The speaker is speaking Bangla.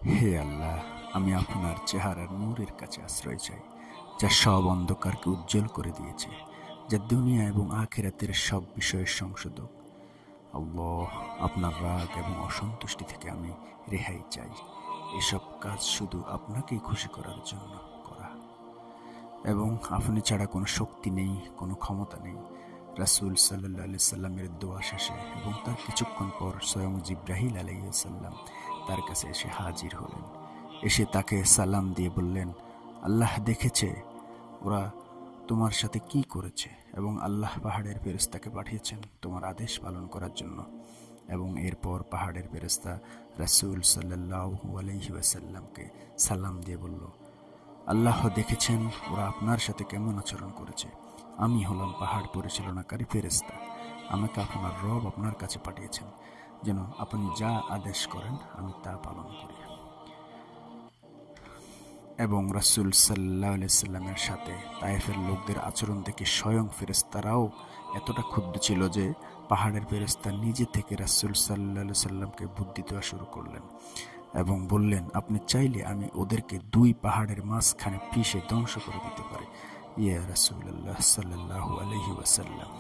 হে আল্লাহ, আমি আপনার চেহারার নূরের কাছে আশ্রয় চাই, যা সব অন্ধকারকে উজ্জ্বল করে দিয়েছে, যা দুনিয়া এবং আখিরাতের সব বিষয়ের সংশোধক। আল্লাহ, আপনার রাগ এবং অসন্তুষ্টি থেকে আমি রেহাই চাই। এসব কাজ শুধু আপনাকেই খুশি করার জন্য করা, এবং আপনি ছাড়া কোনো শক্তি নেই, কোনো ক্ষমতা নেই। রাসূল সাল্লাল্লাহু আলাইহি সাল্লামের দোয়া শেষে এবং তার কিছুক্ষণ পর স্বয়ং জিবরাইল আলাইহিস সালাম তার কাছে এসে হাজির হলেন। এসে তাকে সালাম দিয়ে বললেন, আল্লাহ দেখেছে ওরা তোমার সাথে কি করেছে, এবং আল্লাহ পাহাড়ের ফেরেশতাকে পাঠিয়েছেন তোমার আদেশ পালন করার জন্য। এবং এরপর পাহাড়ের ফেরেশতা রাসূল সাল্লাল্লাহু আলাইহি ওয়াসাল্লামকে সালাম দিয়ে বলল, আল্লাহ দেখেছেন ওরা আপনার সাথে কেমন আচরণ করেছে। আমি হলাম পাহাড় পরিচালনাকারী ফেরেশতা। আমাকে আপনার রব আপনার কাছে পাঠিয়েছেন যেন আপনি যা আদেশ করেন আমি তা পালন করি। এবং রাসূল সাল্লাল্লাহু আলাইহি সাল্লামের সাথে তায়েফের লোকদের আচরণ দেখে স্বয়ং ফেরেশতারাও এতটা ক্ষুব্ধ ছিল যে পাহাড়ের ফেরেশতা নিজে থেকে রাসূল সাল্লাল্লাহু আলাইহি সাল্লামকে বুদ্ধি দেওয়া শুরু করলেন এবং বললেন, আপনি চাইলে আমি ওদেরকে দুই পাহাড়ের মাঝখানে পিষে ধ্বংস করে দিতে পারি, ইয়া রাসূলুল্লাহ সাল্লাল্লাহু আলাইহি ওয়াসাল্লাম।